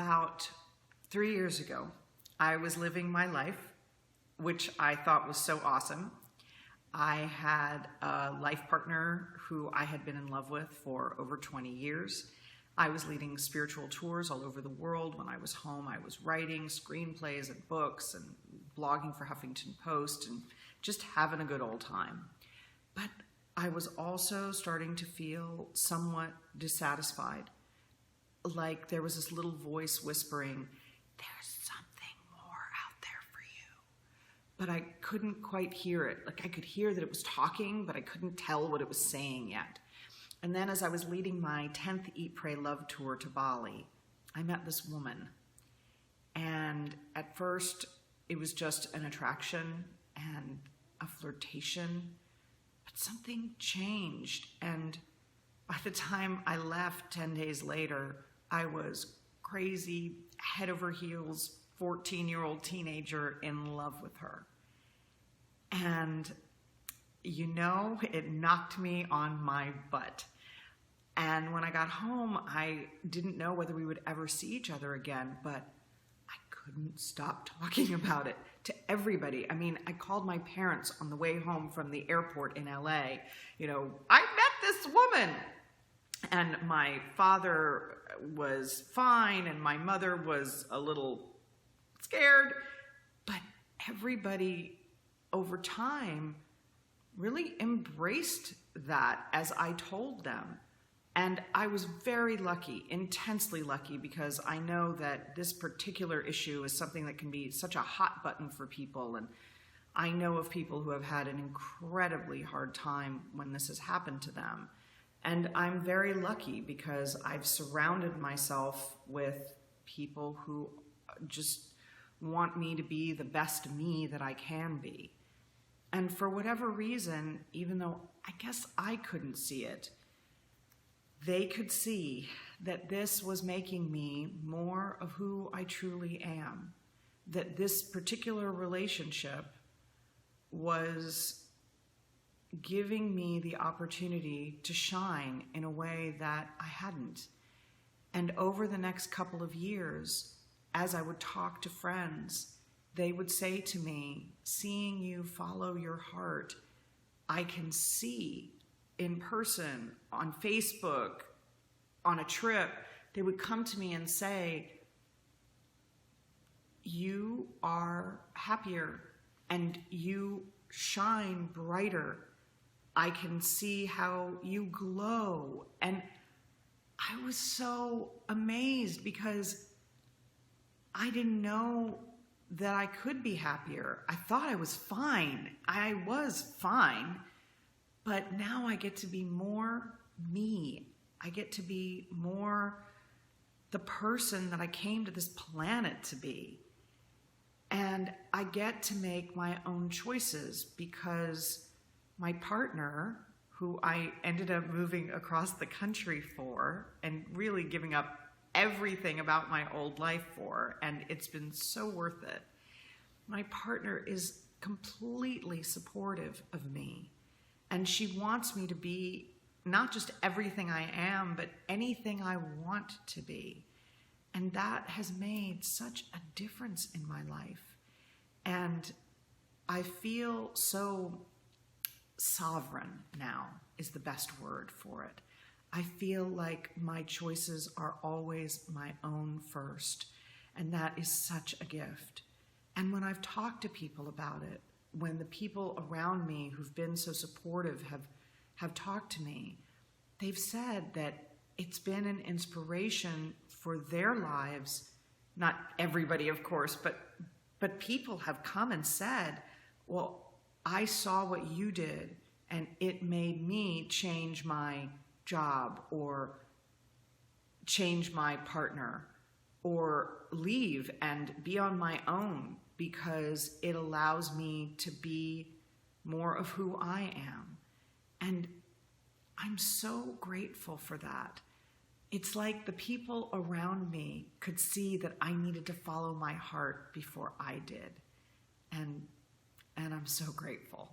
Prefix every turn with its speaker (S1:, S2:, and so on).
S1: About 3 years ago, I was living my life, which I thought was so awesome. I had a life partner who I had been in love with for over 20 years. I was leading spiritual tours all over the world. When I was home, I was writing screenplays and books and blogging for Huffington Post and just having a good old time. But I was also starting to feel somewhat dissatisfied. Like there was this little voice whispering, there's something more out there for you. But I couldn't quite hear it. Like I could hear that it was talking, but I couldn't tell what it was saying yet. And then as I was leading my 10th Eat, Pray, Love tour to Bali, I met this woman. And at first, it was just an attraction and a flirtation, but something changed. And by the time I left 10 days later, I was crazy, head over heels, 14-year-old teenager in love with her. And you know, it knocked me on my butt. And when I got home, I didn't know whether we would ever see each other again, but I couldn't stop talking about it to everybody. I mean, I called my parents on the way home from the airport in LA. You know, I met this woman. And my father was fine, and my mother was a little scared. But everybody over time really embraced that as I told them. And I was very lucky, intensely lucky, because I know that this particular issue is something that can be such a hot button for people. And I know of people who have had an incredibly hard time when this has happened to them. And I'm very lucky because I've surrounded myself with people who just want me to be the best me that I can be. And for whatever reason, even though I guess I couldn't see it, they could see that this was making me more of who I truly am. That this particular relationship was giving me the opportunity to shine in a way that I hadn't. And over the next couple of years, as I would talk to friends, they would say to me, seeing you follow your heart, I can see in person, on Facebook, on a trip, they would come to me and say, you are happier and you shine brighter. I can see how you glow. And I was so amazed because I didn't know that I could be happier. I thought I was fine. I was fine. But now I get to be more me. I get to be more the person that I came to this planet to be. And I get to make my own choices because my partner, who I ended up moving across the country for and really giving up everything about my old life for, and it's been so worth it. My partner is completely supportive of me, and she wants me to be not just everything I am, but anything I want to be. And that has made such a difference in my life. And I feel so sovereign now is the best word for it. I feel like my choices are always my own first, and that is such a gift. And when I've talked to people about it, when the people around me who've been so supportive have talked to me, they've said that it's been an inspiration for their lives. Not everybody, of course, but people have come and said, well, I saw what you did, and it made me change my job or change my partner or leave and be on my own because it allows me to be more of who I am. And I'm so grateful for that. It's like the people around me could see that I needed to follow my heart before I did. And I'm so grateful.